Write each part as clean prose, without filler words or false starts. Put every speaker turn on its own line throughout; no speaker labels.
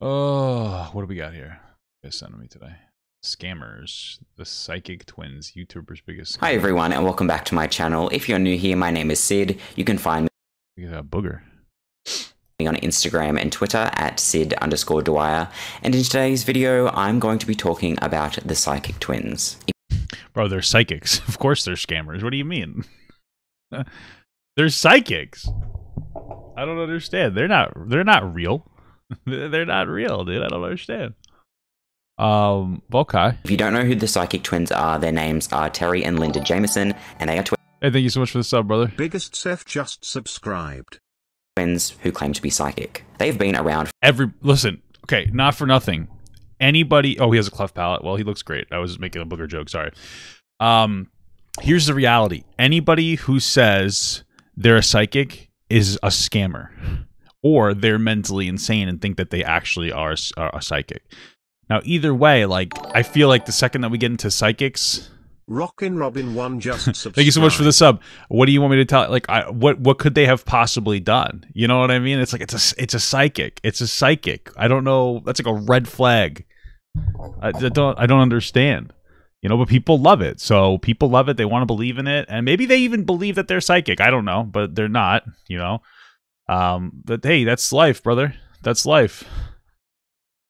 Oh, what do we got here? You guys sending me today? Scammers, the Psychic Twins, YouTubers' biggest scam.
Hi everyone, and welcome back to my channel. If you're new here, my name is Sid. You can find
Look at that booger.
me on Instagram and Twitter at Sid_Dwyer. And in today's video, I'm going to be talking about the Psychic Twins.
Bro, they're psychics. Of course they're scammers. What do you mean? They're psychics. I don't understand. They're not real. They're not real, dude. I don't understand. Okay.
If you don't know who the Psychic Twins are, their names are Terry and Linda Jameson, and they are
Hey, thank you so much for the sub, brother.
Biggest Seth just subscribed.
twins who claim to be psychic. They've been around
Listen, okay, not for nothing. Anybody, oh, he has a cleft palate. Well, he looks great. I was making a booger joke, sorry. Here's the reality. Anybody who says they're a psychic is a scammer. Or they're mentally insane and think that they actually are a psychic. Now, either way, like, I feel like the second that we get into psychics...
Rockin' Robin 1 just subscribed.
Thank you so much for the sub. What do you want me to tell? Like, what could they have possibly done? You know what I mean? It's like it's a psychic. It's a psychic. I don't know. That's like a red flag. I don't understand. You know, but people love it. So people love it. They want to believe in it, and maybe they even believe that they're psychic. I don't know, but they're not. You know. But hey, that's life, brother. That's life.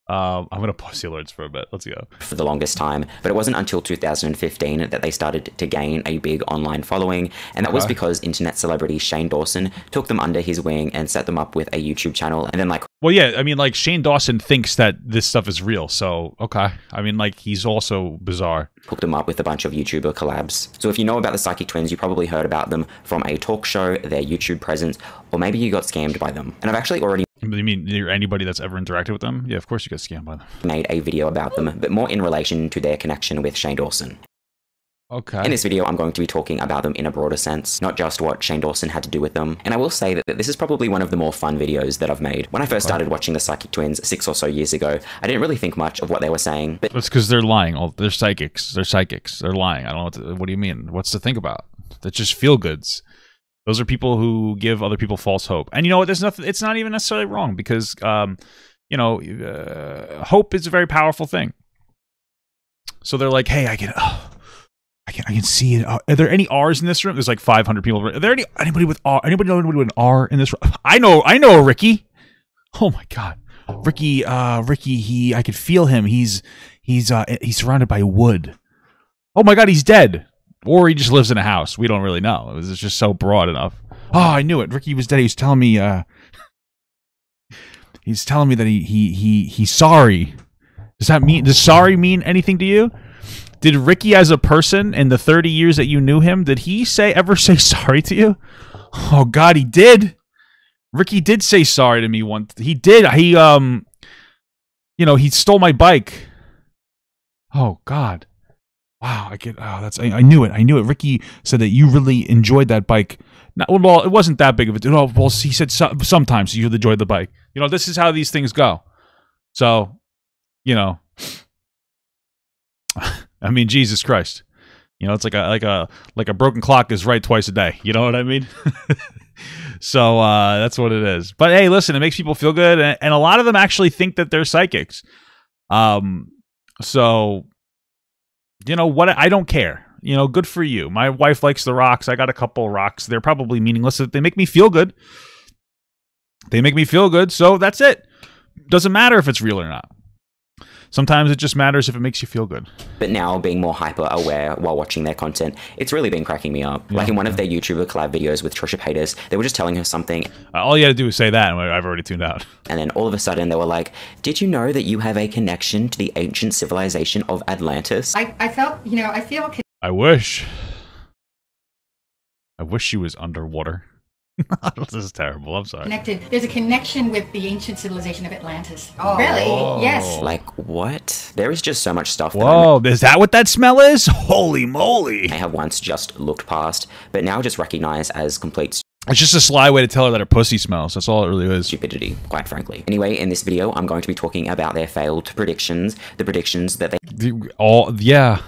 I'm gonna pause the alerts for a bit. Let's go.
for the longest time, but it wasn't until 2015 that they started to gain a big online following, and that was because internet celebrity Shane Dawson took them under his wing and set them up with a YouTube channel, and then like
Well, yeah, I mean, like, Shane Dawson thinks that this stuff is real, so, okay. I mean, like, he's also bizarre.
hooked them up with a bunch of YouTuber collabs. So if you know about the Psychic Twins, you probably heard about them from a talk show, their YouTube presence, or maybe you got scammed by them. And I've actually already
You mean anybody that's ever interacted with them? Yeah, of course you get scammed by them.
made a video about them, but more in relation to their connection with Shane Dawson.
Okay.
In this video, I'm going to be talking about them in a broader sense, not just what Shane Dawson had to do with them. And I will say that this is probably one of the more fun videos that I've made. When I first started watching the Psychic Twins 6 or so years ago, I didn't really think much of what they were saying, but
That's because they're lying. Oh, they're psychics. They're psychics. They're lying. I don't know what do you mean? What's to think about? That's just feel-goods. Those are people who give other people false hope. And you know what? There's nothing. It's not even necessarily wrong because, you know, hope is a very powerful thing. So they're like, hey, I can see it. Are there any R's in this room? There's like 500 people. Are there anybody with R? Anybody know anybody with an R in this room? I know a Ricky. Oh my God, Ricky. Ricky. I could feel him. He's surrounded by wood. Oh my God, he's dead. Or he just lives in a house. We don't really know. It was just so broad enough. Oh, I knew it. Ricky was dead. He was telling me. He's telling me that he's sorry. Does sorry mean anything to you? Did Ricky, as a person, in the 30 years that you knew him, did he ever say sorry to you? Oh God, he did. Ricky did say sorry to me once. He did. He you know, he stole my bike. Oh God. Wow, I knew it. I knew it. Ricky said that you really enjoyed that bike. Well, it wasn't that big of a deal. Well, he said sometimes you enjoyed the bike. You know, this is how these things go. So, you know, I mean, Jesus Christ. You know, it's like a broken clock is right twice a day. You know what I mean? So that's what it is. But hey, listen, it makes people feel good, and a lot of them actually think that they're psychics. So. You know what? I don't care. You know, good for you. My wife likes the rocks. I got a couple of rocks. They're probably meaningless. They make me feel good. They make me feel good. So that's it. Doesn't matter if it's real or not. Sometimes it just matters if it makes you feel good.
But now, being more hyper-aware while watching their content, it's really been cracking me up. Like in one of their YouTuber collab videos with Trisha Paytas, they were just telling her something.
All you had to do is say that, and I've already tuned out.
And then all of a sudden, they were like, did you know that you have a connection to the ancient civilization of Atlantis?
I felt, you know, I feel
I wish she was underwater. This is terrible. I'm sorry.
connected. There's a connection with the ancient civilization of Atlantis. Oh, really? Yes.
Like, what? There is just so much stuff that
Whoa, is that what that smell is? Holy moly.
I have once just looked past, but now just recognize as complete
It's just a sly way to tell her that her pussy smells. That's all it really is.
stupidity, quite frankly. Anyway, in this video, I'm going to be talking about their failed predictions, the predictions that they
Yeah.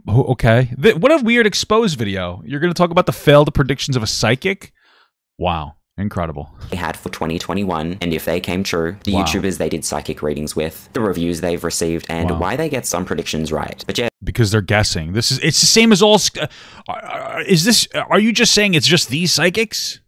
Okay. What a weird exposed video. You're going to talk about the failed predictions of a psychic? Wow. Incredible.
they had for 2021, and if they came true, the
Wow.
YouTubers they did psychic readings with, the reviews they've received, and
Wow.
why they get some predictions right. But yeah,
Because they're guessing. It's the same as all. Are you just saying it's just these psychics?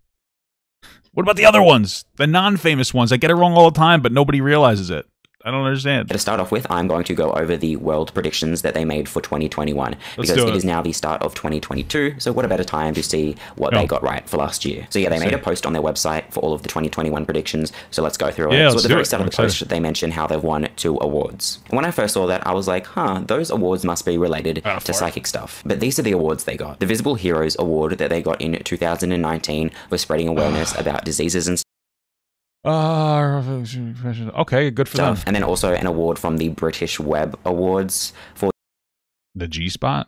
What about the other ones? The non-famous ones. I get it wrong all the time, but nobody realizes it. I don't understand.
to start off with, I'm going to go over the world predictions that they made for 2021 because
do
it
it.
is now the start of 2022. So what a better time to see what
Yeah.
they got right for last year. So yeah, they made a post on their website for all of the 2021 predictions. So let's go through
Yeah,
it. So
let's
at the
do
very
it.
start of
I'm
the post,
excited.
they mention how they've won 2 awards. And when I first saw that, I was like, huh, those awards must be related
for
to
it.
psychic stuff. But these are the awards they got. The Visible Heroes Award that they got in 2019 for spreading awareness about diseases and
Okay, good for them.
stuff. And then also an award from the British Web Awards for
The G Spot.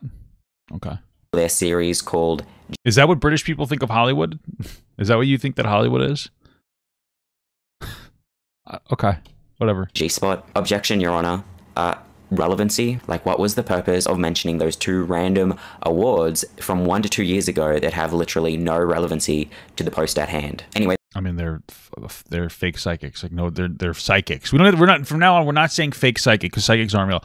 Okay.
their series called
Is that what British people think of Hollywood? Is that what you think that Hollywood is? Okay, whatever.
G-Spot. Objection, Your Honor. Relevancy. Like, what was the purpose of mentioning those 2 random awards from 1 to 2 years ago that have literally no relevancy to the post at hand? Anyway,
I mean, they're fake psychics. Like, no, they're psychics. We're not from now on. We're not saying fake psychic because psychics aren't real.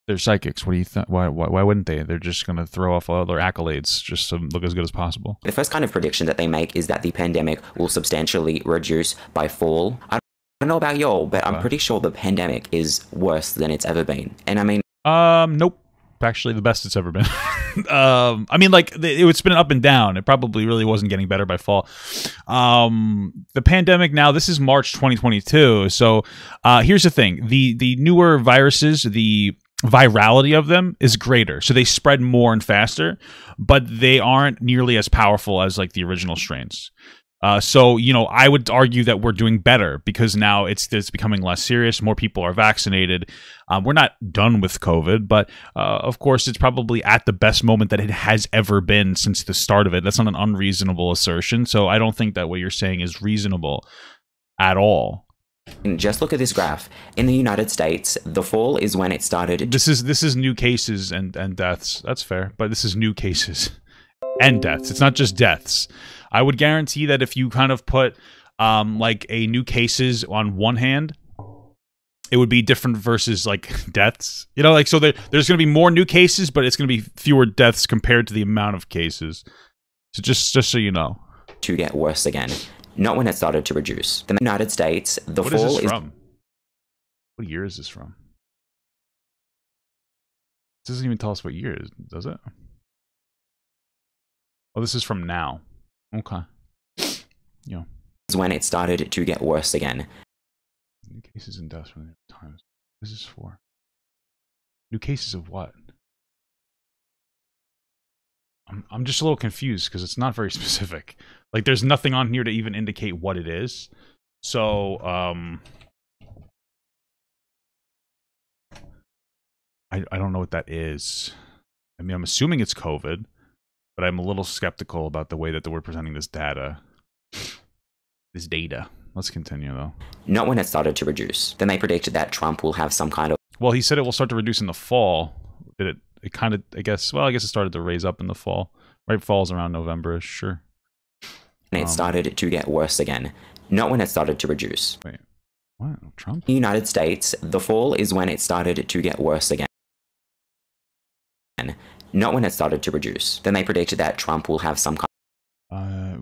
They're psychics. What do you think? Why wouldn't they? They're just gonna throw off all their accolades just to look as good as possible.
the first kind of prediction that they make is that the pandemic will substantially reduce by fall. I don't know about y'all, but I'm pretty sure the pandemic is worse than it's ever been. And I mean,
Nope. Actually, the best it's ever been. I mean, like it's been up and down. It probably really wasn't getting better by fall. The pandemic now. This is March 2022. So here's the thing: the newer viruses, the virality of them is greater, so they spread more and faster, but they aren't nearly as powerful as like the original strains. So, you know, I would argue that we're doing better because now it's becoming less serious. More people are vaccinated. We're not done with COVID, but of course, it's probably at the best moment that it has ever been since the start of it. That's not an unreasonable assertion. So I don't think that what you're saying is reasonable at all.
just look at this graph. In the United States, the fall is when it started.
This is new cases and deaths. That's fair, but this is new cases and deaths. It's not just deaths. I would guarantee that if you kind of put like a new cases on one hand, it would be different versus like deaths. You know, like so there's going to be more new cases, but it's going to be fewer deaths compared to the amount of cases. So just so you know,
to get worse again, not when it started to reduce. The United States, the
what is
fall
this
is
from? What year is this from? It doesn't even tell us what year it is, does it? Oh, this is from now. Okay. Yeah.
when it started to get worse again.
New cases and deaths from the Times. This is for new cases of what? I'm just a little confused because it's not very specific. Like, there's nothing on here to even indicate what it is. So, I don't know what that is. I mean, I'm assuming it's COVID, but I'm a little skeptical about the way that we're presenting this data. This data. Let's continue, though.
Not when it started to reduce. Then they predicted that Trump will have some kind of
Well, he said it will start to reduce in the fall. Did it? It kind of, I guess. Well, I guess it started to raise up in the fall. Right, fall's around November-ish, sure.
and it started to get worse again. Not when it started to reduce.
Wait, what? Trump?
In the United States, the fall is when it started to get worse again. Not when it started to reduce. Then they predicted that Trump will have some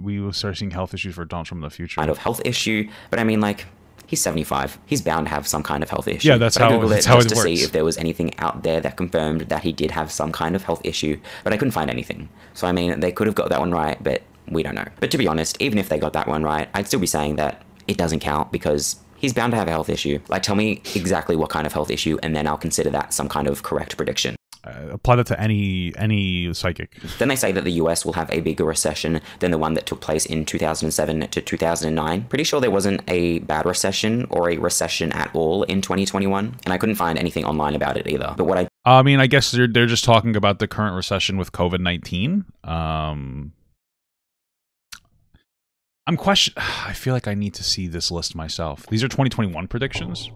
We will start seeing health issues for Donald Trump in the future.
kind of health issue. But I mean, like, he's 75. He's bound to have some kind of health issue.
Yeah, that's
but I
how-
Googled
that's
it
how
just
it
to see
works.
if there was anything out there that confirmed that he did have some kind of health issue. But I couldn't find anything. So I mean, they could have got that one right, but we don't know. But to be honest, even if they got that one right, I'd still be saying that it doesn't count because he's bound to have a health issue. Like, tell me exactly what kind of health issue, and then I'll consider that some kind of correct prediction.
Apply that to any psychic.
Then they say that the US will have a bigger recession than the one that took place in 2007 to 2009. Pretty sure there wasn't a bad recession or a recession at all in 2021, and I couldn't find anything online about it either. But what
I mean, I guess they're just talking about the current recession with COVID-19. I feel like I need to see this list myself. These are 2021 predictions.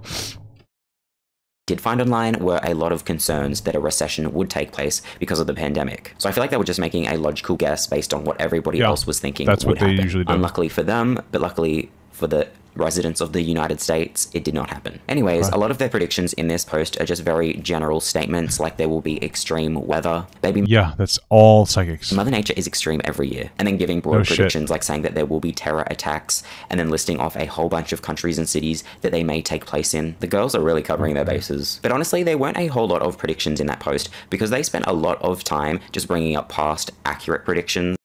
did find online were a lot of concerns that a recession would take place because of the pandemic. So I feel like they were just making a logical guess based on what everybody else was thinking
that's
would
what they
happen.
usually do.
Unluckily for them, but luckily for the residents of the United States, it did not happen. Anyways, a lot of their predictions in this post are just very general statements, like there will be extreme weather.
Yeah, that's all psychics.
Mother Nature is extreme every year. And then giving broad predictions like saying that there will be terror attacks, and then listing off a whole bunch of countries and cities that they may take place in. The girls are really covering their bases. But honestly, there weren't a whole lot of predictions in that post because they spent a lot of time just bringing up past accurate predictions.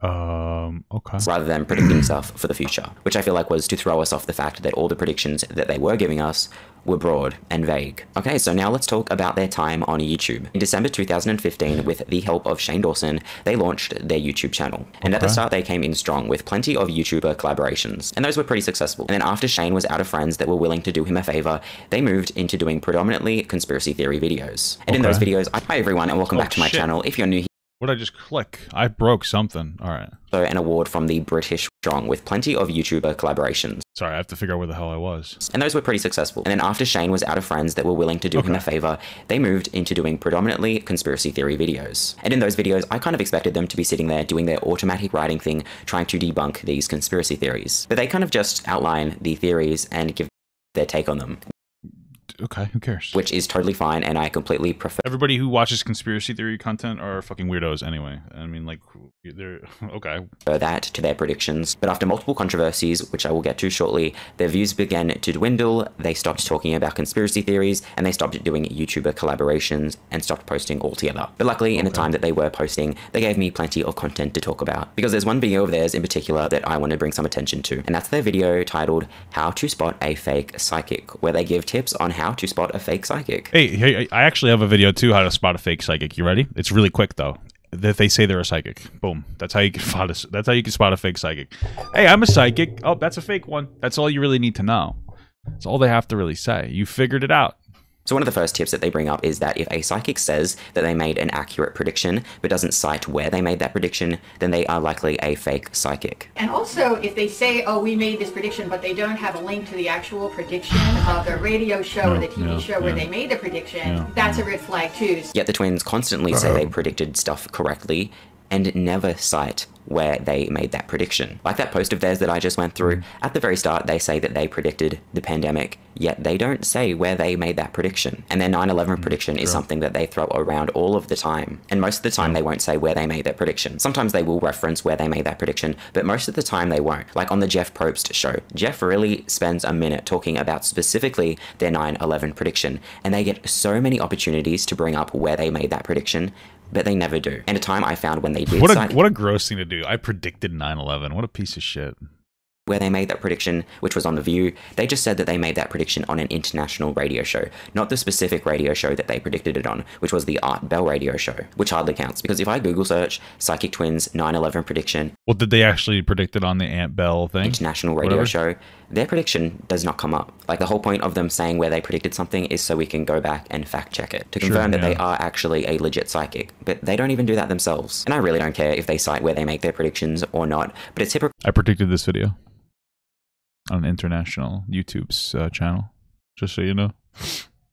Okay.
Rather than predicting stuff for the future, which I feel like was to throw us off the fact that all the predictions that they were giving us were broad and vague. Okay, so now let's talk about their time on YouTube. In December 2015, with the help of Shane Dawson, they launched their YouTube channel. And at the start, they came in strong with plenty of YouTuber collaborations, and those were pretty successful. And then after Shane was out of friends that were willing to do him a favor, they moved into doing predominantly conspiracy theory videos. And in those videos, hi everyone, and welcome back to my channel. If you're new here,
what did I just click? I broke something. All right.
So an award from the British Strong with plenty of YouTuber collaborations.
Sorry, I have to figure out where the hell I was.
And those were pretty successful. And then after Shane was out of friends that were willing to do him a favor, they moved into doing predominantly conspiracy theory videos. And in those videos, I kind of expected them to be sitting there doing their automatic writing thing, trying to debunk these conspiracy theories. But they kind of just outline the theories and give their take on them.
Okay, who cares?
Which is totally fine, and I completely prefer.
Everybody who watches conspiracy theory content are fucking weirdos anyway. I mean, like, they're okay.
That to their predictions. But after multiple controversies, which I will get to shortly, their views began to dwindle. They stopped talking about conspiracy theories, and they stopped doing YouTuber collaborations and stopped posting altogether. But luckily, in the time that they were posting, they gave me plenty of content to talk about. Because there's one video of theirs in particular that I want to bring some attention to, and that's their video titled "How to Spot a Fake Psychic," where they give tips on how to spot a fake psychic.
Hey, I actually have a video too, how to spot a fake psychic. You ready? It's really quick though. That they say they're a psychic. Boom. That's how you can spot a, that's how you can spot a fake psychic. Hey, I'm a psychic. Oh, that's a fake one. That's all you really need to know. That's all they have to really say. You figured it out.
So one of the first tips that they bring up is that if a psychic says that they made an accurate prediction, but doesn't cite where they made that prediction, then they are likely a fake psychic.
And also, if they say, oh, we made this prediction, but they don't have a link to the actual prediction of the radio show or the TV show where they made the prediction, that's a red flag too.
Yet the twins constantly say they predicted stuff correctly and never cite where they made that prediction. Like that post of theirs that I just went through, at the very start they say that they predicted the pandemic, yet they don't say where they made that prediction. And their 9/11 prediction is something that they throw around all of the time. And most of the time they won't say where they made that prediction. Sometimes they will reference where they made that prediction, but most of the time they won't. Like on the Jeff Probst show, Jeff really spends a minute talking about specifically their 9/11 prediction, and they get so many opportunities to bring up where they made that prediction, but they never do. And a time I found when they did
what a gross thing to do. I predicted 9/11. What a piece of shit.
Where they made that prediction, which was on The View, they just said that they made that prediction on an international radio show, not the specific radio show that they predicted it on, which was the Art Bell radio show, which hardly counts, because if I Google search Psychic Twins 9/11 prediction...
Well, did they actually predict it on the Ant Bell thing?
International radio show, their prediction does not come up. Like, the whole point of them saying where they predicted something is so we can go back and fact check it, to confirm that they are actually a legit psychic, but they don't even do that themselves. And I really don't care if they cite where they make their predictions or not, but it's hypocritical.
I predicted this video on international YouTube's channel, just so you know.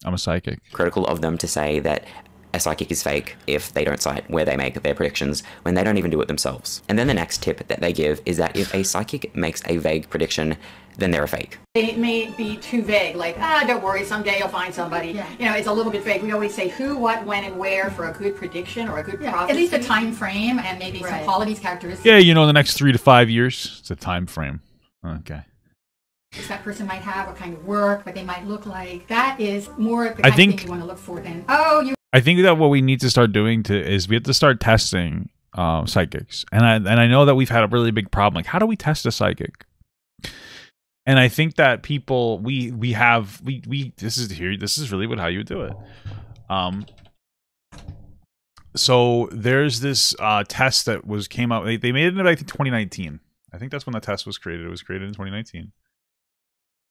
I'm a psychic.
Critical of them to say that a psychic is fake if they don't cite where they make their predictions when they don't even do it themselves. And then the next tip that they give is that if a psychic makes a vague prediction, then they're a fake.
It may be too vague, like, don't worry, someday you'll find somebody. Yeah. You know, it's a little bit vague. We always say who, what, when, and where for a good prediction or a good prophecy. At least a time frame and maybe some qualities, characteristics.
Yeah, you know, the next 3 to 5 years, it's a time frame. Okay.
That person might have, what kind of work, what they might look like. That is more the kind of thing you want to look for than,
I think that what we need to start doing is we have to start testing psychics. And I know that we've had a really big problem. Like, how do we test a psychic? And I think that people, this is really how you do it. So there's this test that came out. They made it in, I think, 2019. I think that's when the test was created. It was created in 2019.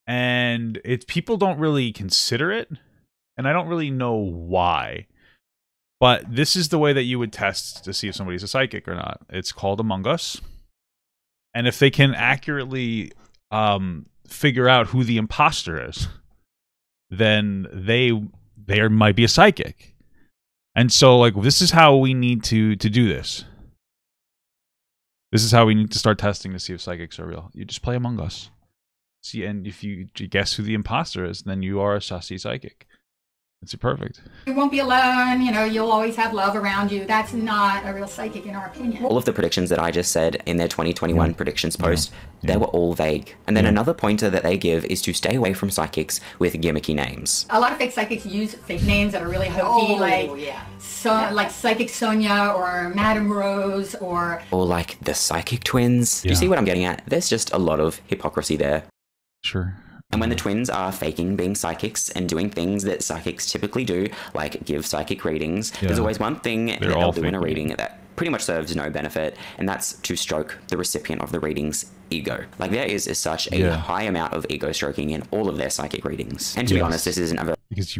And people don't really consider it, and I don't really know why. But this is the way that you would test to see if somebody's a psychic or not. It's called Among Us. And if they can accurately figure out who the imposter is, then they might be a psychic. And so, like, this is how we need to do this. This is how we need to start testing to see if psychics are real. You just play Among Us. See, and if you guess who the imposter is, then you are a sussy psychic. It's perfect.
You won't be alone, you know, you'll always have love around you. That's not a real psychic in our opinion.
All of the predictions that I just said in their 2021 predictions post, they were all vague. And then another pointer that they give is to stay away from psychics with gimmicky names.
A lot of fake psychics use fake names that are really hokey, like Psychic Sonia or Madame Rose or
like the Psychic Twins. Do you see what I'm getting at? There's just a lot of hypocrisy there.
Sure.
And when the twins are faking being psychics and doing things that psychics typically do, like give psychic readings, there's always one thing that they'll do in a reading that pretty much serves no benefit, and that's to stroke the recipient of the reading's ego. Like, there is such a high amount of ego stroking in all of their psychic readings. And to be honest, this isn't a very...
Because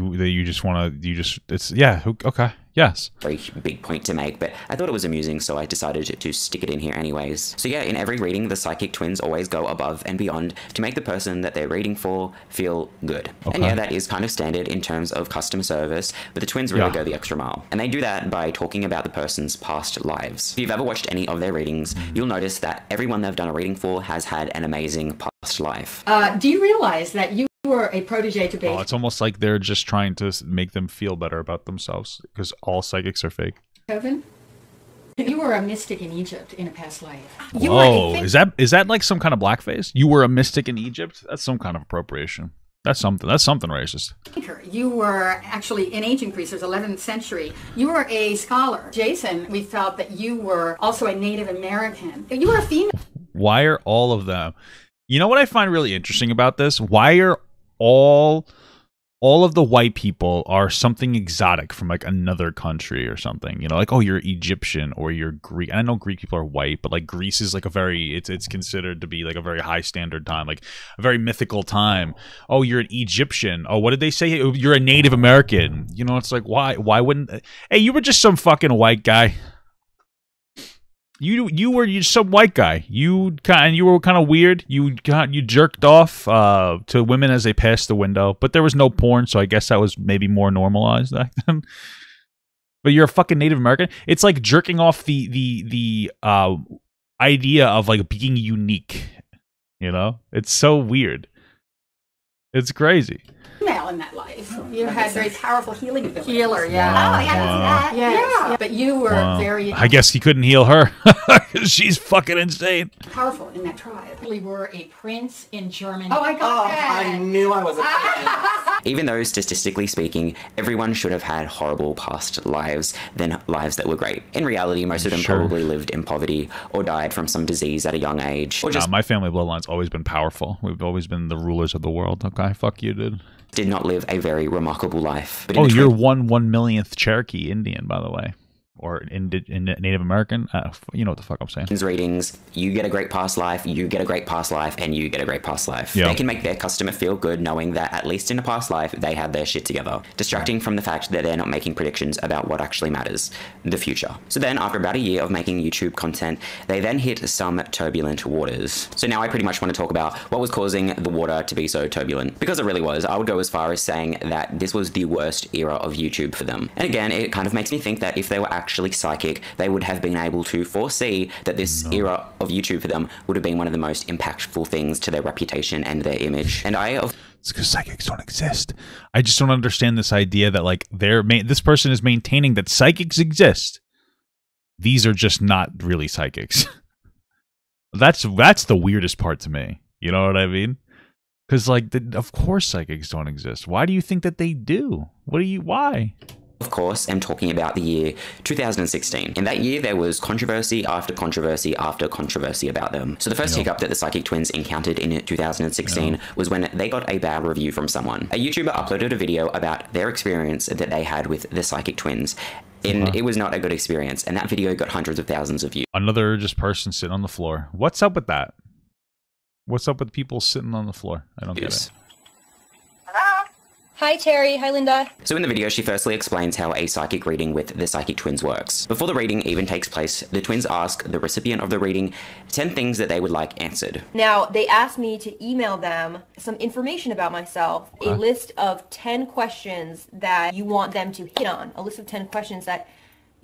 yes.
Very big point to make, but I thought it was amusing, so I decided to stick it in here anyways. So yeah, in every reading, the psychic twins always go above and beyond to make the person that they're reading for feel good. And yeah, that is kind of standard in terms of customer service, but the twins really go the extra mile. And they do that by talking about the person's past lives. If you've ever watched any of their readings, you'll notice that everyone they've done a reading for has had an amazing past life.
Do you realize that you were a protege to Beethoven?
It's almost like they're just trying to make them feel better about themselves, because all psychics are fake.
You were a mystic in Egypt in a past life.
Whoa, is that like some kind of blackface? You were a mystic in Egypt? That's some kind of appropriation. That's something racist.
You were actually in ancient Greece, it was 11th century. You were a scholar. Jason, we felt that you were also a Native American. You were a female.
Why are all of them? You know what I find really interesting about this? Why are all of the white people are something exotic from like another country or something? You know, like, oh, you're Egyptian or you're Greek. And I know Greek people are white, but like Greece is like it's considered to be like a very high standard time, like a very mythical time. Oh, you're an Egyptian. Oh, what did they say? You're a Native American. You know, it's like, why wouldn't? Hey, you were just some fucking white guy. You were some white guy. You were kind of weird. You jerked off to women as they passed the window, but there was no porn, so I guess that was maybe more normalized back then. But you're a fucking Native American. It's like jerking off the idea of like being unique. You know, it's so weird. It's crazy.
In that life, you had very powerful healing abilities.
Healer, yeah.
But you were very...
I guess he couldn't heal her. She's fucking insane.
Powerful in that tribe. We were a prince in Germany.
Oh my god!
I knew I was a prince.
Even though, statistically speaking, everyone should have had horrible past lives than lives that were great. In reality, most of them probably lived in poverty or died from some disease at a young age. Or just
my family bloodline's always been powerful. We've always been the rulers of the world. Okay, fuck you, dude.
Did not live a very remarkable life. But
you're 1/1,000,000th Cherokee Indian, by the way. Or in Native American. You know what the fuck I'm saying.
Readings, you get a great past life, you get a great past life, and you get a great past life. They can make their customer feel good knowing that at least in a past life, they had their shit together. Distracting from the fact that they're not making predictions about what actually matters, the future. So then, after about a year of making YouTube content, they then hit some turbulent waters. So now I pretty much want to talk about what was causing the water to be so turbulent. Because it really was. I would go as far as saying that this was the worst era of YouTube for them. And again, it kind of makes me think that if they were actually psychic, they would have been able to foresee that this era of YouTube for them would have been one of the most impactful things to their reputation and their image. And
it's because psychics don't exist. I just don't understand this idea that like this person is maintaining that psychics exist. These are just not really psychics. That's the weirdest part to me. You know what I mean? Because like, of course psychics don't exist. Why do you think that they do? Why?
Of course, am talking about the year 2016. In that year, there was controversy after controversy after controversy about them. So the first hiccup that the Psychic Twins encountered in 2016 was when they got a bad review from someone. A YouTuber uploaded a video about their experience that they had with the Psychic Twins. And it was not a good experience, and that video got hundreds of thousands of views.
Another just person sitting on the floor. What's up with that? What's up with people sitting on the floor? I don't get it.
Hi, Terry. Hi, Linda.
So in the video, she firstly explains how a psychic reading with the psychic twins works. Before the reading even takes place, the twins ask the recipient of the reading 10 things that they would like answered.
Now, they asked me to email them some information about myself, a list of 10 questions that you want them to hit on, a list of 10 questions that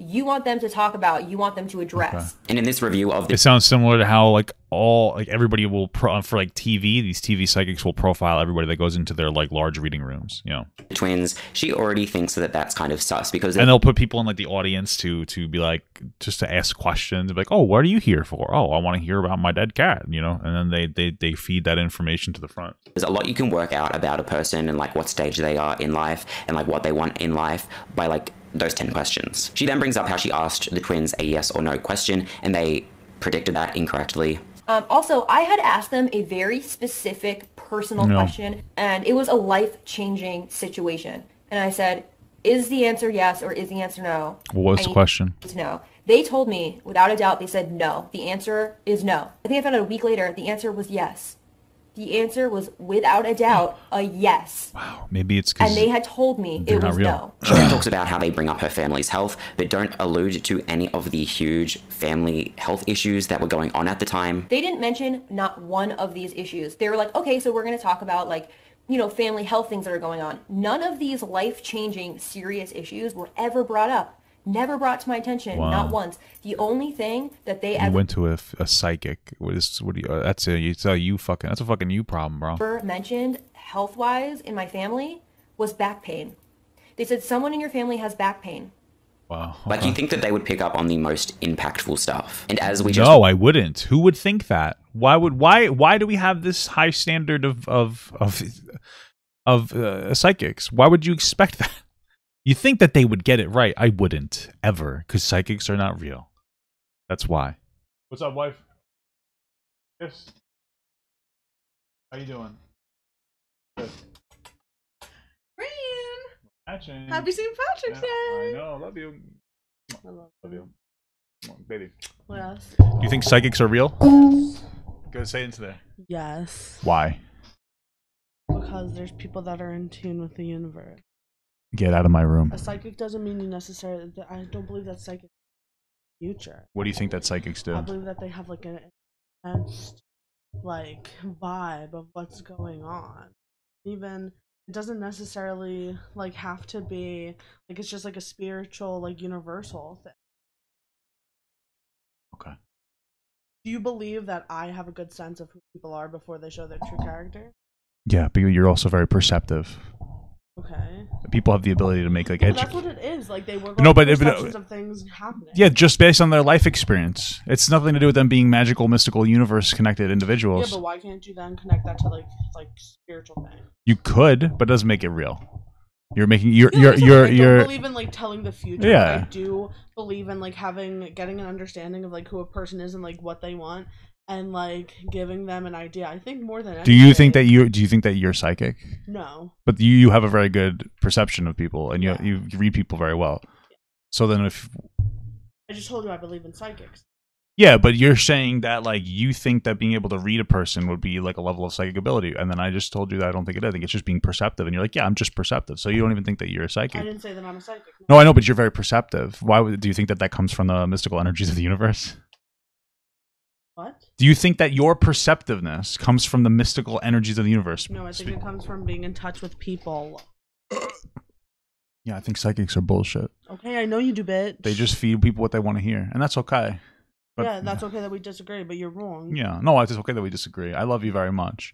you want them to talk about, you want them to address.
And in this review of the
It sounds similar to how everybody will for like TV, these TV psychics will profile everybody that goes into their like large reading rooms, you know.
twins, she already thinks that that's kind of sus because
And they'll put people in like the audience to be like, just to ask questions, like, oh, what are you here for? Oh, I want to hear about my dead cat, you know. And then they feed that information to the front.
there's a lot you can work out about a person and like what stage they are in life and like what they want in life by like those 10 questions. She then brings up how she asked the twins a yes or no question and they predicted that incorrectly.
Also, I had asked them a very specific personal question, and it was a life-changing situation. And I said, is the answer yes or is the answer no?
What was the question?
No. They told me, without a doubt, they said no. The answer is no. I think I found out a week later, the answer was yes. The answer was, without a doubt, a yes.
Wow, maybe it's because
And they had told me it was no.
She then talks about how they bring up her family's health, but don't allude to any of the huge family health issues that were going on at the time.
They didn't mention not one of these issues. They were like, okay, so we're going to talk about like, you know, family health things that are going on. None of these life-changing, serious issues were ever brought up. Never brought to my attention, not once. The only thing that they
you went to a psychic. That's a fucking you problem, bro.
ever mentioned health-wise in my family was back pain. They said someone in your family has back pain.
Wow.
Like, you think that they would pick up on the most impactful stuff. And as we just...
No, I wouldn't. Who would think that? Why do we have this high standard of psychics? Why would you expect that? You think that they would get it right. I wouldn't, ever, because psychics are not real. That's why. What's up, wife? Yes. How you doing? Good.
Brian! Happy St. Patrick's Day!
I know. Love you.
I love
you. Come on, baby.
What else?
Do you think psychics are real? Go say it into there.
Yes.
Why?
Because there's people that are in tune with the universe.
Get out of my room.
A psychic doesn't mean you necessarily... I don't believe that psychic future.
What do you think that psychics do?
I believe that they have like an intense like vibe of what's going on. Even it doesn't necessarily like have to be like it's just like a spiritual like universal thing.
Okay.
Do you believe that I have a good sense of who people are before they show their true character?
Yeah, but you're also very perceptive.
Okay.
People have the ability to make like
Well, that's what it is. Like they work on
No, but
perceptions of things happening.
yeah, just based on their life experience. It's nothing to do with them being magical, mystical, universe-connected individuals.
Yeah, but why can't you then connect that to like spiritual thing?
You could, but it doesn't make it real. You're making
I don't believe in like telling the future.
Yeah.
But I do believe in like getting an understanding of like who a person is and like what they want and like giving them an idea. I think more than anything.
Do you think that you're psychic?
No.
But you have a very good perception of people and you read people very well. So then if
I just told you I believe in psychics.
Yeah, but you're saying that like you think that being able to read a person would be like a level of psychic ability, and then I just told you that I don't think it is. I think it's just being perceptive, and you're like, yeah, I'm just perceptive. So you don't even think that you're a psychic.
I didn't say that I'm a psychic.
No, I know, but you're very perceptive. Do you think that comes from the mystical energies of the universe?
What?
Do you think that your perceptiveness comes from the mystical energies of the universe?
No, I think it comes from being in touch with people.
Yeah, I think psychics are bullshit.
Okay, I know you do, bitch.
They just feed people what they want to hear, and that's okay. But,
yeah, that's okay that we disagree, but you're wrong.
Yeah, no, it's okay that we disagree. I love you very much.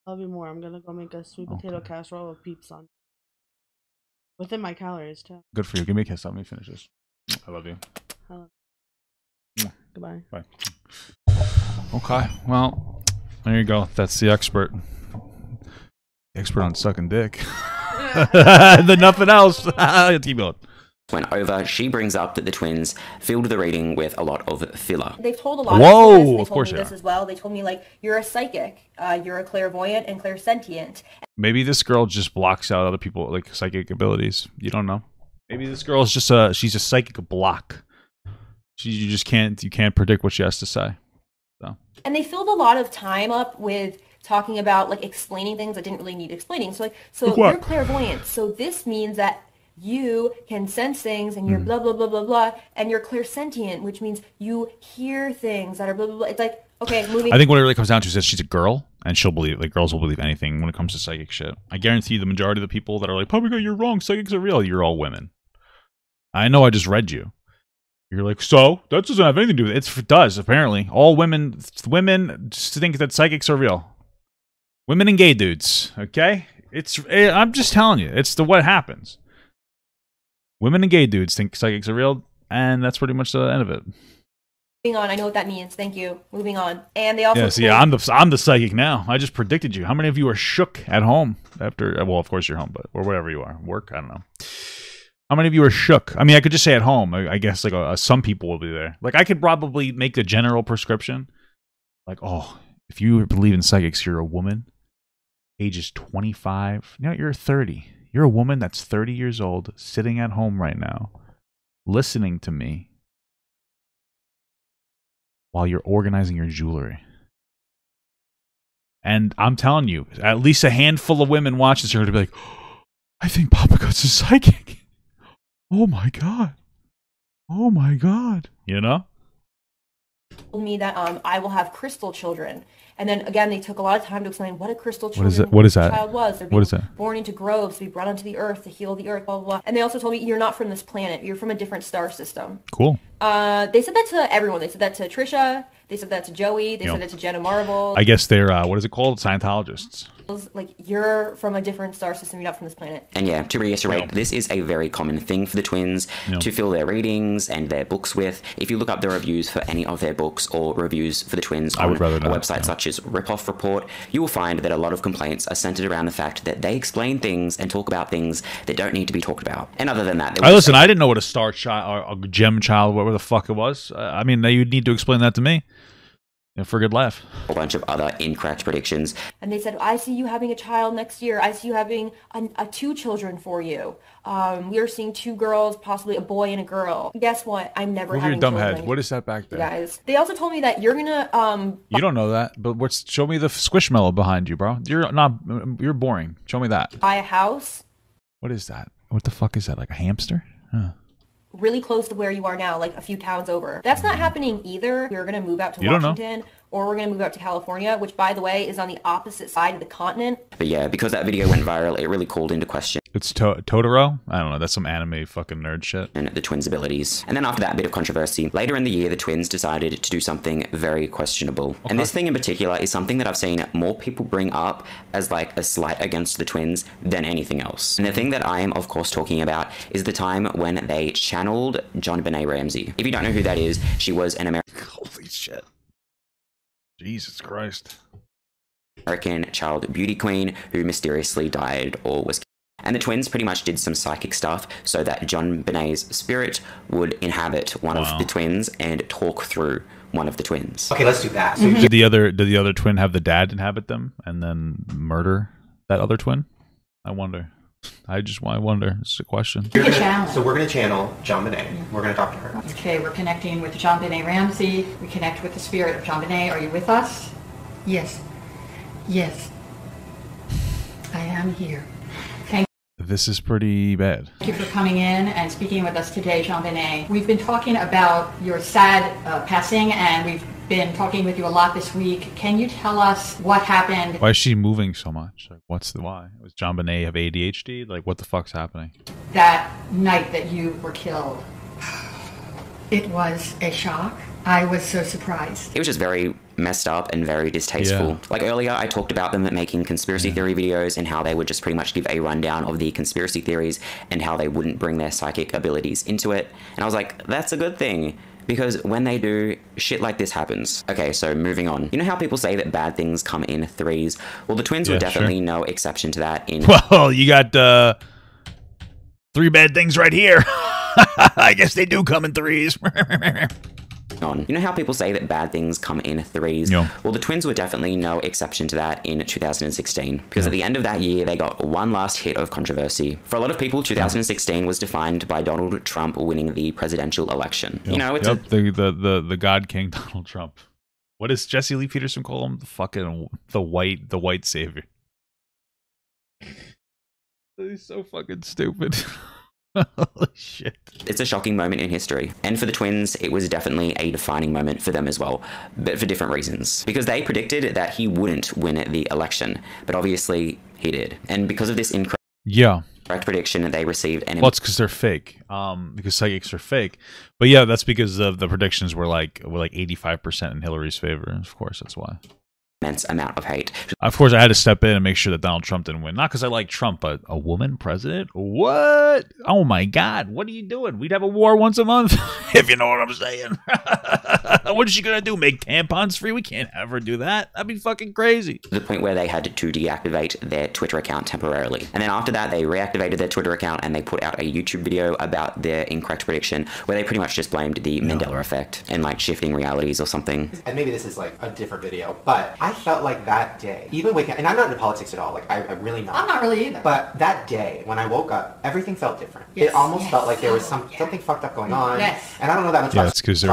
Love you more. I'm gonna go make a sweet potato casserole with peeps on. Within my calories, too.
Good for you. Give me a kiss. Let me finish this. I love you.
I love you. Goodbye.
Bye. Okay, well, there you go. That's the expert. The expert on sucking dick. Then nothing else. Keep going.
Went over, she brings up that the twins filled the reading with a lot of filler.
They've told a lot
Whoa,
of this. They
of
told
course
me
they
this
are.
as well. They told me like you're a psychic, you're a clairvoyant and clairsentient.
Maybe this girl just blocks out other people like psychic abilities. You don't know. Maybe this girl is just she's a psychic block. You can't predict what she has to say. So.
And they filled a lot of time up with talking about like explaining things that didn't really need explaining. So you're clairvoyant. So this means that you can sense things and you're blah, blah, blah, blah, blah. And you're clairsentient, which means you hear things that are blah, blah, blah. It's like, okay, moving.
I think what it really comes down to is that she's a girl and she'll believe, like, girls will believe anything when it comes to psychic shit. I guarantee you the majority of the people that are like, Paprika, you're wrong, psychics are real, you're all women. I know I just read you. You're like, so? That doesn't have anything to do with it. It does, apparently. All women just think that psychics are real. Women and gay dudes, okay? I'm just telling you, it's what happens. Women and gay dudes think psychics are real, and that's pretty much the end of it.
Moving on, I know what that means. Thank you. Moving on. And they also
I'm the psychic now. I just predicted you. How many of you are shook at home after? Well, of course you're home, but or wherever you are, work. I don't know. How many of you are shook? I mean, I could just say at home. I guess like some people will be there. Like I could probably make a general prescription. Like, oh, if you believe in psychics, you're a woman, ages 25. You know, you're 30. You're a woman that's 30 years old, sitting at home right now, listening to me while you're organizing your jewelry. And I'm telling you, at least a handful of women watch this are going to be like, oh, I think Paprika's a psychic. Oh my God. Oh my God. You know?
Told me that I will have crystal children. And then again, they took a lot of time to explain what a crystal
What is that?
child was. They're
What is that?
born into groves to be brought onto the earth to heal the earth, blah, blah, blah. And they also told me you're not from this planet. You're from a different star system.
Cool.
They said that to everyone. They said that to Trisha. They said that to Joey. They said that to Jenna Marbles.
I guess they're, what is it called? Scientologists.
Like, you're from a different star system. You're not from this planet.
And yeah, to reiterate, this is a very common thing for the twins to fill their readings and their books with. If you look up the reviews for any of their books or reviews for the twins on a website such as Ripoff Report, you will find that a lot of complaints are centered around the fact that they explain things and talk about things that don't need to be talked about. And other than that,
listen, I didn't know what a star child or a gem child, whatever the fuck it was. I mean, you'd need to explain that to me. For a good laugh.
A bunch of other incorrect predictions.
And they said, I see you having a child next year. I see you having two children for you. We are seeing 2 girls, possibly a boy and a girl. Guess what? I'm never having
your dumb
children.
head. What is that back there?
Guys. They also told me that you're gonna
You don't know that, but show me the squishmallow behind you, bro. You're boring. Show me that.
buy a house.
What is that? What the fuck is that? Like a hamster? Huh.
Really close to where you are now, like a few towns over. That's not happening either. You're going to move out to Washington, or we're going to move out to California, which, by the way, is on the opposite side of the continent.
But yeah, because that video went viral, it really called into question.
It's Totoro? I don't know. That's some anime fucking nerd shit.
And the twins' abilities. And then after that bit of controversy, later in the year, the twins decided to do something very questionable. Okay. And this thing in particular is something that I've seen more people bring up as like a slight against the twins than anything else. And the thing that I am, of course, talking about is the time when they channeled JonBenét Ramsey. If you don't know who that is, she was an
Holy shit. Jesus Christ.
American child beauty queen who mysteriously died or was. And the twins pretty much did some psychic stuff so that JonBenét's spirit would inhabit one of the twins and talk through one of the twins.
Okay, let's do that. So
Did the other twin have the dad inhabit them and then murder that other twin? I wonder. I wonder. It's a question.
So we're going to channel JonBenét. We're going to talk to her.
Okay, we're connecting with JonBenét Ramsey. We connect with the spirit of JonBenét. Are you with us? Yes. Yes. I am here.
This is pretty bad.
Thank you for coming in and speaking with us today, JonBenét. We've been talking about your sad passing, and we've been talking with you a lot this week. Can you tell us what happened?
Why is she moving so much? Like, what's the why? Was JonBenét have ADHD? Like, what the fuck's happening?
That night that you were killed. It was a shock. I was so surprised.
It was just very messed up and very distasteful.
Yeah.
Like earlier, I talked about them making conspiracy theory videos and how they would just pretty much give a rundown of the conspiracy theories and how they wouldn't bring their psychic abilities into it. And I was like, that's a good thing. Because when they do, shit like this happens. Okay, so moving on. You know how people say that bad things come in threes? Well, the twins were definitely no exception to that.
Well, you got 3 bad things right here. I guess they do come in threes.
You know how people say that bad things come in threes?
Yeah.
Well, the twins were definitely no exception to that in 2016, because at the end of that year, they got one last hit of controversy. For a lot of people, 2016 was defined by Donald Trump winning the presidential election. You know, it's
the God King Donald Trump. What does Jesse Lee Peterson call him? The white savior. He's so fucking stupid. Holy shit.
It's a shocking moment in history. And for the twins, it was definitely a defining moment for them as well, but for different reasons. Because they predicted that he wouldn't win the election, but obviously he did. And because of this incorrect prediction, they received an...
Well, it's because they're fake. Because psychics are fake. But yeah, that's because the predictions were like 85% in Hillary's favor. Of course, that's why.
Immense amount of hate.
Of course, I had to step in and make sure that Donald Trump didn't win. Not because I like Trump, but a woman president? What? Oh my God. What are you doing? We'd have a war once a month, if you know what I'm saying. What is she going to do? Make tampons free? We can't have her do that. That'd be fucking crazy.
To the point where they had to deactivate their Twitter account temporarily. And then after that, they reactivated their Twitter account and they put out a YouTube video about their incorrect prediction where they pretty much just blamed the Mandela effect and like shifting realities or something.
And maybe this is like a different video, but I felt like that day, even waking up, and I'm not into politics at all, like I'm really not.
I'm not really either.
But that day, when I woke up, everything felt different. Yes. It almost felt like there was something fucked up going on.
Yes.
And I don't know that much
Yeah,
about
it's because there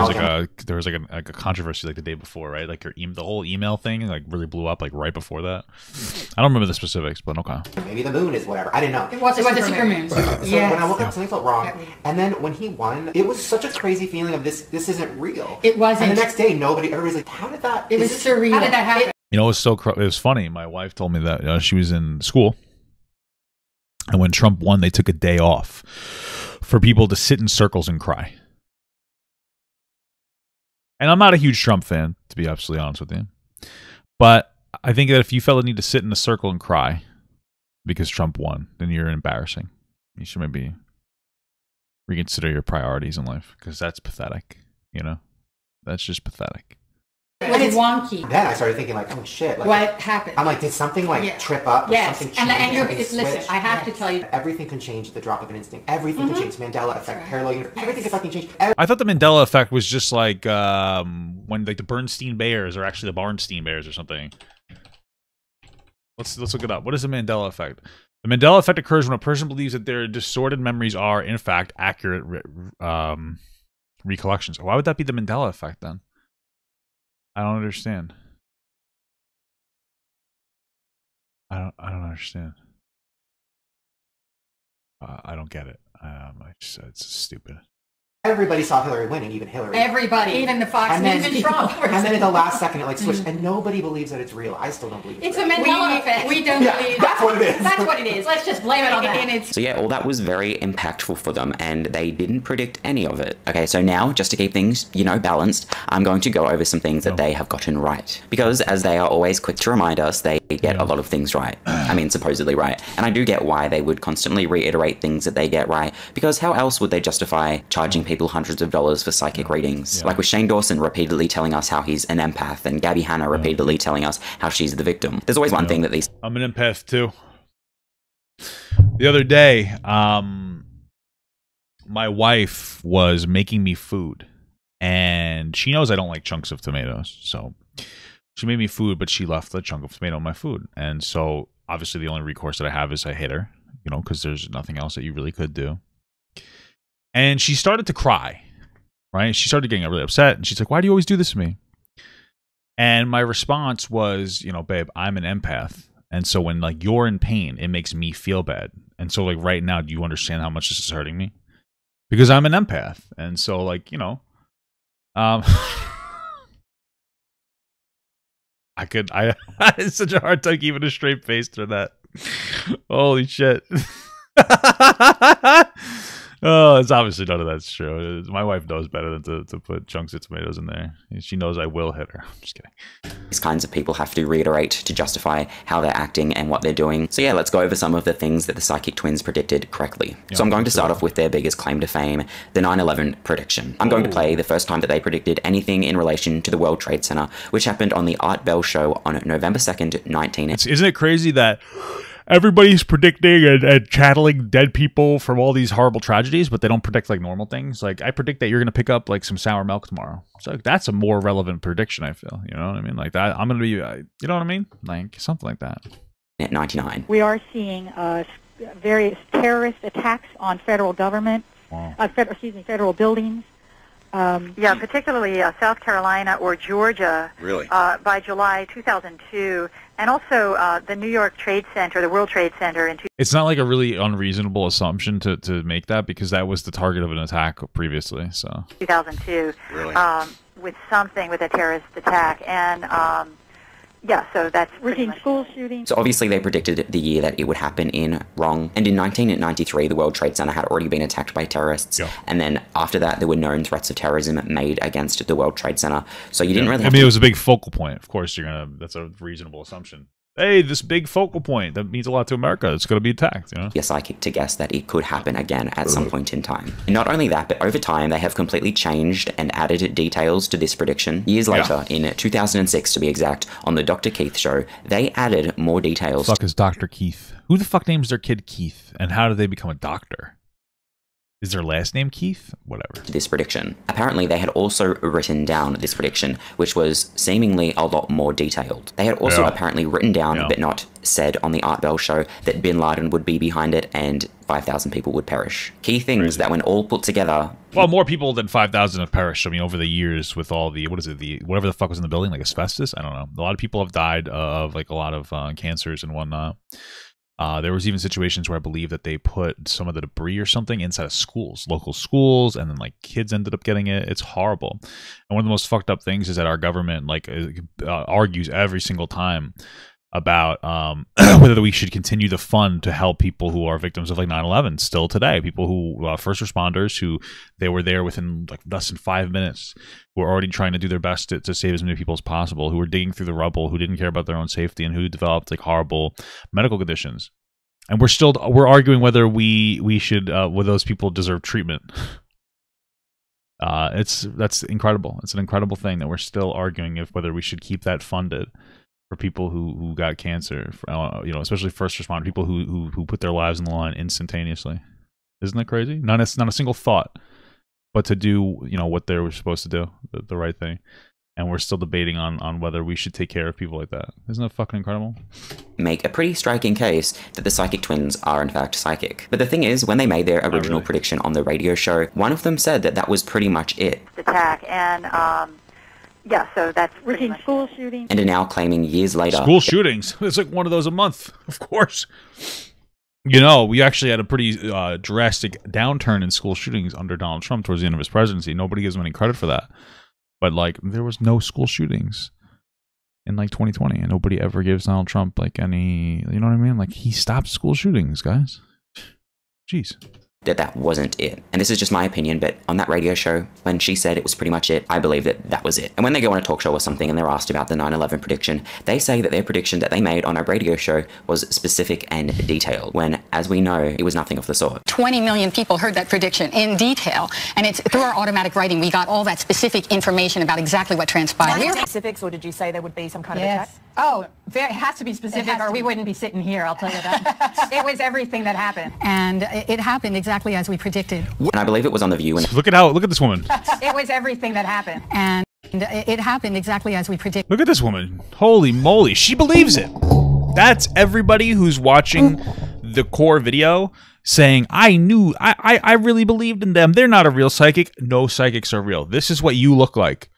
was like a controversy like the day before, right? Like the whole email thing like really blew up like right before that. I don't remember the specifics, but okay.
Maybe the moon is whatever. I didn't know.
It was a super moon.
So when I woke up, something felt wrong. And then when he won, it was such a crazy feeling of this isn't real.
It wasn't.
And the next day, everybody's like, how did that...
It was surreal. How did that happen?
You know, it was funny. My wife told me that she was in school, and when Trump won, they took a day off for people to sit in circles and cry. And I'm not a huge Trump fan, to be absolutely honest with you. But I think that if you felt the need to sit in a circle and cry because Trump won, then you're embarrassing. You should maybe reconsider your priorities in life, because that's pathetic, you know? That's just pathetic.
It was wonky.
Then I started thinking, like, oh shit. Like,
what happened?
I'm like, did something like trip up?
Yes.
Something change?
Listen, I have to tell you.
Everything can change at the drop of an instinct. Everything can change. Mandela effect, parallel universe. Everything can fucking change.
I thought the Mandela effect was just like when like the Bernstein Bears are actually the Barnstein Bears or something. Let's look it up. What is the Mandela effect? The Mandela effect occurs when a person believes that their distorted memories are, in fact, accurate recollections. Why would that be the Mandela effect then? I don't understand. I don't understand. I don't get it. It's stupid.
Everybody saw Hillary winning, even Hillary.
Everybody, even the Fox News and Trump.
And then at the last second, it like switched, and nobody believes that it's real. I still don't believe
it's a Mandela effect. We don't believe
that's what it is.
That's what it is. Let's just blame it on that.
So yeah, all that was very impactful for them, and they didn't predict any of it. Okay, so now, just to keep things, balanced, I'm going to go over some things that they have gotten right. Because, as they are always quick to remind us, they get a lot of things right. I mean, supposedly right. And I do get why they would constantly reiterate things that they get right, because how else would they justify charging people hundreds of dollars for psychic readings? Like with Shane Dawson repeatedly telling us how he's an empath, and Gabby Hanna repeatedly telling us how she's the victim. There's always one thing that these...
I'm an empath too. The other day, my wife was making me food, and she knows I don't like chunks of tomatoes, so she made me food, but she left a chunk of tomato in my food. And so obviously the only recourse that I have is I hit her, because there's nothing else that you really could do. And she started to cry, right? She started getting really upset, and she's like, why do you always do this to me? And my response was, babe, I'm an empath. And so when like you're in pain, it makes me feel bad. And so like right now, do you understand how much this is hurting me? Because I'm an empath. And so like, it's such a hard time keeping a straight face through that. Holy shit. Oh, it's obviously none of that's true. My wife knows better than to put chunks of tomatoes in there. She knows I will hit her. I'm just kidding.
These kinds of people have to reiterate to justify how they're acting and what they're doing. So yeah, let's go over some of the things that the Psychic Twins predicted correctly. So I'm going to start off with their biggest claim to fame, the 9/11 prediction. I'm going to play the first time that they predicted anything in relation to the World Trade Center, which happened on the Art Bell Show on November 2nd, 1980.
Isn't it crazy that everybody's predicting and channeling dead people from all these horrible tragedies, but they don't predict like normal things? Like I predict that you're going to pick up like some sour milk tomorrow. So like, that's a more relevant prediction, I feel. You know what I mean? Like that, I'm going to be, you know what I mean? Like something like that.
At 99.
We are seeing various terrorist attacks on federal government, federal buildings. Yeah, particularly South Carolina or Georgia.
Really?
By July 2002, and also the New York Trade Center, the World Trade Center in
It's not like a really unreasonable assumption to make that, because that was the target of an attack previously. So
2002,
Really?
with a terrorist attack, and yeah, so that's pretty much school shootings.
So obviously they predicted the year that it would happen in wrong. And in 1993, the World Trade Center had already been attacked by terrorists.
Yeah.
And then after that, there were known threats of terrorism made against the World Trade Center. So you didn't really
I
have
mean,
to...
it was a big focal point. Of course, that's a reasonable assumption. Hey, this big focal point, that means a lot to America. It's going to be attacked, you know?
be a psychic to guess that it could happen again at some point in time. And not only that, but over time, they have completely changed and added details to this prediction. Years later, in 2006 to be exact, on the Dr. Keith show, they added more details.
Fuck is Dr. Keith? Who the fuck names their kid Keith? And how did they become a doctor? Is their last name Keith? Whatever.
This prediction. Apparently, they had also written down this prediction, which was seemingly a lot more detailed. They had also apparently written down, but not said on the Art Bell show, that Bin Laden would be behind it and 5,000 people would perish. Key things that when all put together...
Well, more people than 5,000 have perished. I mean, over the years with all the, whatever the fuck was in the building, like asbestos? I don't know. A lot of people have died of like a lot of cancers and whatnot. There was even situations where I believe that they put some of the debris or something inside of schools, local schools, and then like kids ended up getting it. It's horrible. And one of the most fucked up things is that our government argues every single time about whether we should continue the fund to help people who are victims of like 9/11 still today. People who first responders who they were there within like less than 5 minutes, who are already trying to do their best to save as many people as possible, who were digging through the rubble, who didn't care about their own safety, and who developed like horrible medical conditions. And we're arguing whether we should whether those people deserve treatment. That's incredible. It's an incredible thing that we're still arguing whether we should keep that funded for people who got cancer, especially first responder people who put their lives on the line instantaneously. Isn't that crazy? Not a single thought, but to do what they were supposed to do, the right thing. And we're still debating on whether we should take care of people like that. Isn't that fucking incredible?
Make a pretty striking case that the psychic twins are in fact psychic. But the thing is, when they made their original prediction on the radio show, one of them said that was pretty much it.
Attack, and yeah, so that's pretty much school shootings.
And are now claiming years later...
School shootings? It's like one of those a month, of course. We actually had a pretty drastic downturn in school shootings under Donald Trump towards the end of his presidency. Nobody gives him any credit for that. But, there was no school shootings in, 2020, and nobody ever gives Donald Trump, any... You know what I mean? He stopped school shootings, guys. Jeez.
That wasn't it. And this is just my opinion, but on that radio show, when she said it was pretty much it, I believe that was it. And when they go on a talk show or something and they're asked about the 9/11 prediction, they say that their prediction that they made on a radio show was specific and detailed, when, as we know, it was nothing of the sort.
20 million people heard that prediction in detail, and it's through our automatic writing, we got all that specific information about exactly what transpired.
Specifics, or did you say there would be some kind of attack?
Oh, it has to be specific, or we wouldn't be sitting here, I'll tell you that. It was everything that happened.
And it happened exactly as we predicted.
And I believe it was on The View. And
look at this woman.
It was everything that happened.
And it happened exactly as we predicted.
Look at this woman. Holy moly, she believes it. That's everybody who's watching the core video saying, I really believed in them. They're not a real psychic. No psychics are real. This is what you look like.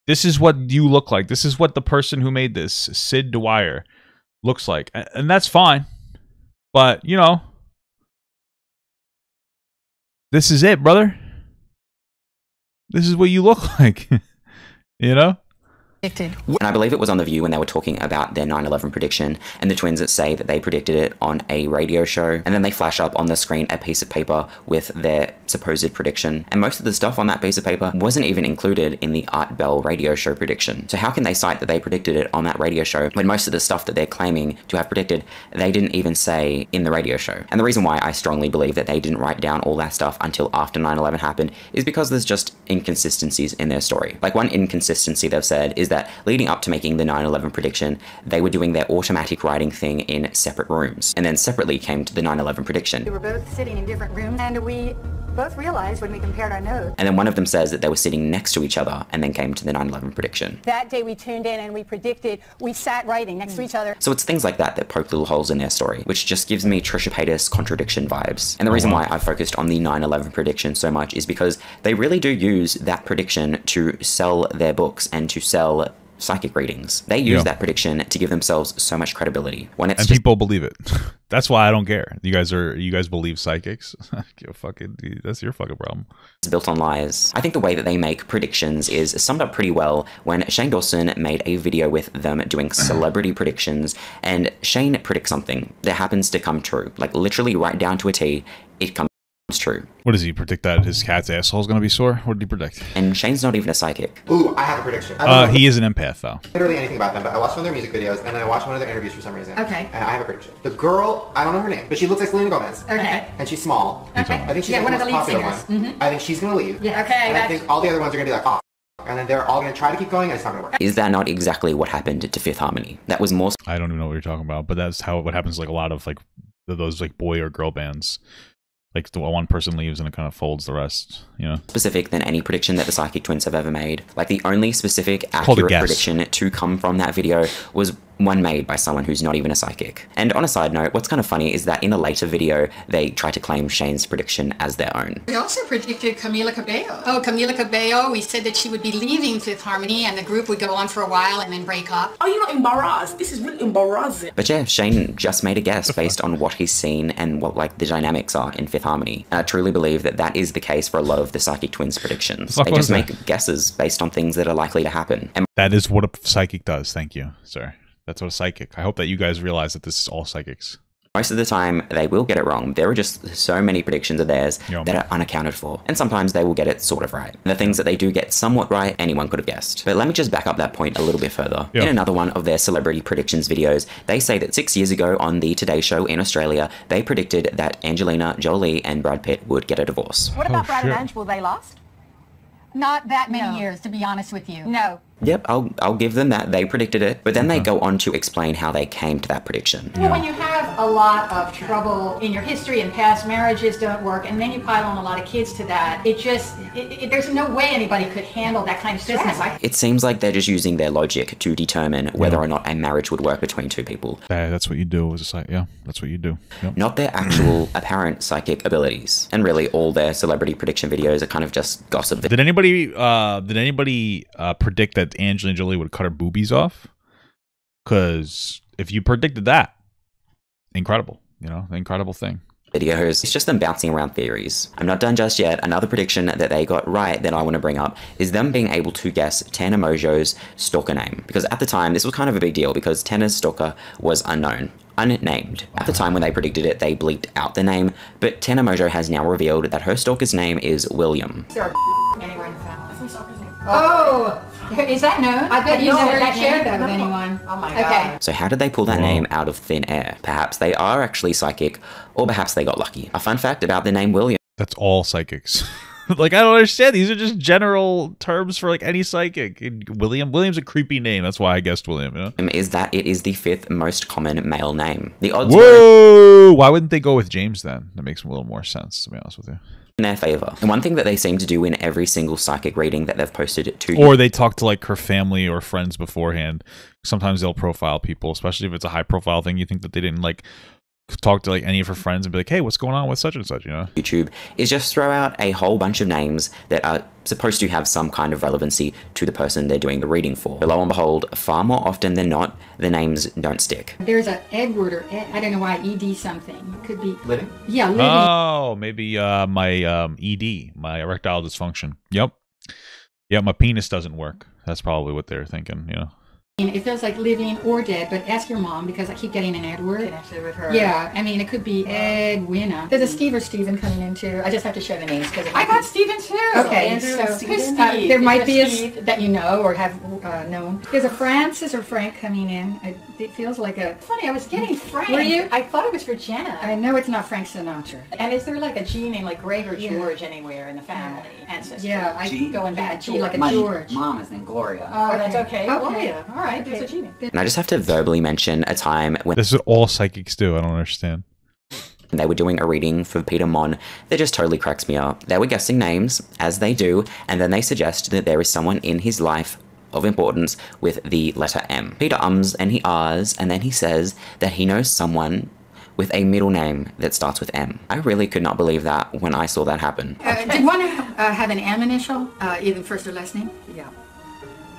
This is what you look like. This is what the person who made this, Sid Dwyer, looks like. And that's fine. But, this is it, brother. This is what you look like.
And I believe it was on The View when they were talking about their 9/11 prediction, and the twins that say that they predicted it on a radio show, and then they flash up on the screen a piece of paper with their supposed prediction, and most of the stuff on that piece of paper wasn't even included in the Art Bell radio show prediction. So how can they cite that they predicted it on that radio show when most of the stuff that they're claiming to have predicted, they didn't even say in the radio show? And the reason why I strongly believe that they didn't write down all that stuff until after 9/11 happened is because there's just inconsistencies in their story. One inconsistency they've said is that leading up to making the 9/11 prediction, they were doing their automatic writing thing in separate rooms, and then separately came to the 9/11 prediction.
We were both sitting in different rooms, and we
both realized when we compared our notes.
And then one of them says that they were sitting next to each other and then came to the 9/11 prediction.
That day we tuned in and we predicted, we sat writing next to each other.
So it's things like that that poke little holes in their story, which just gives me Trisha Paytas contradiction vibes. And the reason why I focused on the 9/11 prediction so much is because they really do use that prediction to sell their books and to sell psychic readings. They use that prediction to give themselves so much credibility when it's
people believe it. That's why I don't care. You guys believe psychics? That's your fucking problem.
It's built on lies. I think the way that they make predictions is summed up pretty well when Shane Dawson made a video with them doing celebrity predictions, and Shane predicts something that happens to come true. Like literally right down to a T, it comes true.
What does he predict, that his cat's asshole is going to be sore? What did he predict?
And Shane's not even a psychic.
Ooh, I have a prediction.
He is an empath, though.
Literally anything about them, but I watched one of their music videos and then I watched one of their interviews for some reason.
Okay.
And I have a prediction. The girl, I don't know her name, but she looks like Selena Gomez.
Okay.
And she's small.
Okay.
I think she's
one of the
most
lead
popular
singers.
one. I think she's going to leave.
Yeah. Okay.
And I think all the other ones are going to be like, oh. And then they're all going to try to keep going and it's not going to work.
Is that not exactly what happened to Fifth Harmony? That was more...
I don't even know what you're talking about, but that's what happens to like a lot of like those like boy or girl bands. Like the one person leaves and it kind of folds the rest, you know?
Specific than any prediction that the Psychic Twins have ever made. Like the only specific accurate prediction to come from that video was one made by someone who's not even a psychic. And on a side note, what's kind of funny is that in a later video, they try to claim Shane's prediction as their own.
We also predicted Camila Cabello. Oh, Camila Cabello, we said that she would be leaving Fifth Harmony and the group would go on for a while and then break up.
Are you not embarrassed? This is really embarrassing.
But yeah, Shane just made a guess based on what he's seen and what like the dynamics are in Fifth Harmony. And I truly believe that that is the case for a lot of the Psychic Twins predictions. They just make guesses based on things that are likely to happen. And
that is what a psychic does. Thank you, sir. That's what a psychic. I hope that you guys realize that this is all psychics.
Most of the time, they will get it wrong. There are just so many predictions of theirs that are unaccounted for. And sometimes they will get it sort of right. And the things that they do get somewhat right, anyone could have guessed. But let me just back up that point a little bit further. In another one of their celebrity predictions videos, they say that 6 years ago on the Today Show in Australia, they predicted that Angelina Jolie and Brad Pitt would get a divorce.
What about Brad and Ange? Will they last?
Not that many years, to be honest with you.
No.
Yep, I'll give them that. They predicted it. But then they go on to explain how they came to that prediction.
Well, when you have a lot of trouble in your history and past marriages don't work, and then you pile on a lot of kids to that, there's no way anybody could handle that kind of stress.
It seems like they're just using their logic to determine whether or not a marriage would work between two people.
That's what you do as a psychic. Yeah, that's what you do. Yep.
Not their actual apparent psychic abilities. And really, all their celebrity prediction videos are kind of just gossip.
Did anybody predict that Angelina Jolie would cut her boobies off? Because if you predicted that, incredible, you know, incredible thing.
Videos, it's just them bouncing around theories. I'm not done just yet. Another prediction that they got right that I want to bring up is them being able to guess Tana Mongeau's stalker name. Because at the time, this was kind of a big deal because Tana's stalker was unnamed. At the time when they predicted it, they bleeped out the name, but Tana Mongeau has now revealed that her stalker's name is William.
Is there anywhere in the family? Oh, is that known? I bet you never shared that with anyone. Oh my God. Okay.
So how did they pull that name out of thin air? Perhaps they are actually psychic, or perhaps they got lucky. A fun fact about the name William.
That's all psychics. Like, I don't understand. These are just general terms for like any psychic. William's a creepy name. That's why I guessed William. You know?
Is that it is the 5th most common male name. The odds
Whoa! Why wouldn't they go with James then? That makes a little more sense, to be honest with you.
In their favor. And one thing that they seem to do in every single psychic reading that they've posted to
or they talk to like her family or friends beforehand. Sometimes they'll profile people, especially if it's a high profile thing. You think that they didn't like talk to like any of her friends and be like, hey, what's going on with such and such, you know?
YouTube is just throw out a whole bunch of names that are supposed to have some kind of relevancy to the person they're doing the reading for. But lo and behold, far more often than not, the names don't stick.
There's a Edward or I don't know why, ED something. It could be...
Living?
Yeah, living.
Oh, maybe my ED, my erectile dysfunction. Yep. Yeah, my penis doesn't work. That's probably what they're thinking, you know?
It feels like living or dead, but ask your mom because I keep getting an Edward.
Connected with her.
Yeah, I mean, it could be Edwina. There's a Steve or Steven coming in too. I just have to show the names because
I got Steven too.
Okay,
so
there might be a that you know or have known. There's a Francis or Frank coming in. It feels like a... Funny, I was getting Frank.
Were you? I thought it was for Jenna.
I know it's not Frank Sinatra.
And is there like a G name like Greg or George anywhere in the family ancestry?
Yeah, I
going back.
G like a George.
Mom is named Gloria.
Oh, that's okay. Gloria. All right, there's a G name.
And I just have to verbally mention a time when...
This is what all psychics do. I don't understand.
and they were doing a reading for Peter Mon that just totally cracks me up. They were guessing names, as they do, and then they suggest that there is someone in his life of importance with the letter M. Peter ums and he ahs, and then he says that he knows someone with a middle name that starts with M. I really could not believe that when I saw that happen.
Did one have an M initial, either first or last name? Yeah.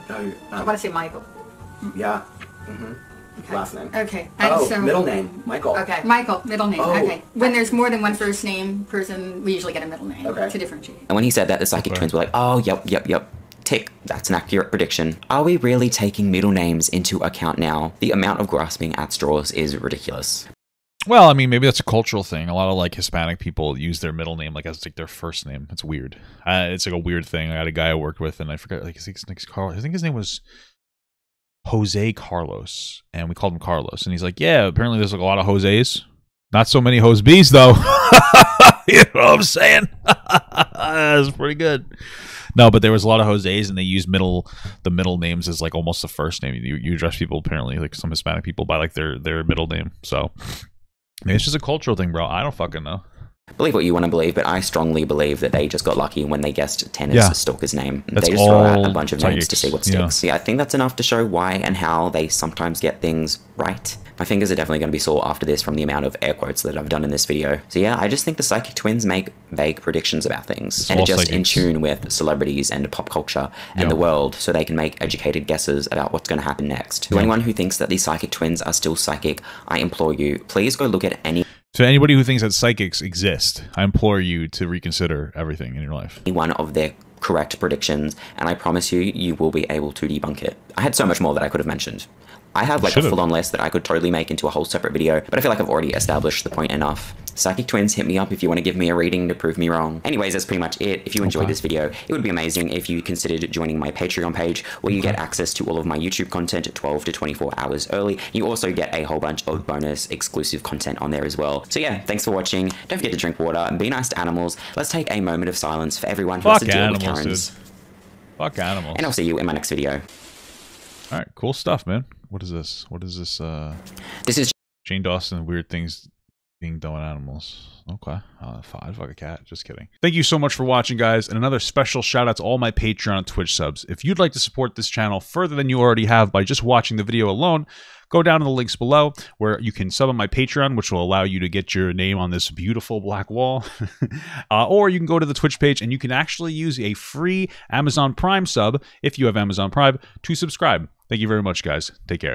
I want to say Michael.
Yeah. Mm-hmm.
Okay.
Last name.
Okay.
Oh, middle name, Michael.
Okay, Michael, middle name.
Oh.
Okay. When there's more than one first name person, we usually get a middle name to differentiate.
And when he said that, the psychic twins were like, oh, yep. Tick, that's an accurate prediction. Are we really taking middle names into account now? The amount of grasping at straws is ridiculous.
Well, I mean, maybe that's a cultural thing. A lot of like Hispanic people use their middle name like as like their first name. It's weird. It's like a weird thing. I had a guy I worked with, and I forgot like his name's Carlos. I think his name was Jose Carlos, and we called him Carlos. And he's like, yeah, apparently there's like a lot of Jose's. Not so many Jose B's though. You know what I'm saying? That's pretty good. No, but there was a lot of Jose's, and they use the middle names as like almost the first name. You address people apparently, like some Hispanic people, by like their middle name. So maybe it's just a cultural thing, bro. I don't fucking know.
Believe what you want to believe, but I strongly believe that they just got lucky when they guessed Tanner's stalker's name.
That's
they just throw out a
all
bunch of
psychics.
names to see what sticks. Yeah, I think that's enough to show why and how they sometimes get things right. My fingers are definitely going to be sore after this from the amount of air quotes that I've done in this video. So yeah, I just think the psychic twins make vague predictions about things, and are just in tune with celebrities and pop culture and the world, so they can make educated guesses about what's going to happen next. To anyone who thinks that the psychic twins are still psychic, I implore you, please go look at any...
To anybody who thinks that psychics exist, I implore you to reconsider everything in your life.
One of their correct predictions, and I promise you, you will be able to debunk it. I had so much more that I could have mentioned. I have like a full-on list that I could totally make into a whole separate video, but I feel like I've already established the point enough. Psychic twins, hit me up if you want to give me a reading to prove me wrong. Anyways, that's pretty much it. If you enjoyed this video, it would be amazing if you considered joining my Patreon page, where you get access to all of my YouTube content 12 to 24 hours early. You also get a whole bunch of bonus exclusive content on there as well. So yeah, thanks for watching. Don't forget to drink water and be nice to animals. Let's take a moment of silence for everyone who has to deal with Karens.
Fuck animals.
And I'll see you in my next video.
All right, cool stuff, man. What is this? What is this?
This is
Shane Dawson. Weird things being done with animals. Okay. I'd fuck a cat. Just kidding. Thank you so much for watching, guys. And another special shout out to all my Patreon and Twitch subs. If you'd like to support this channel further than you already have by just watching the video alone, go down to the links below where you can sub on my Patreon, which will allow you to get your name on this beautiful black wall. Or you can go to the Twitch page and you can actually use a free Amazon Prime sub, if you have Amazon Prime, to subscribe. Thank you very much, guys. Take care.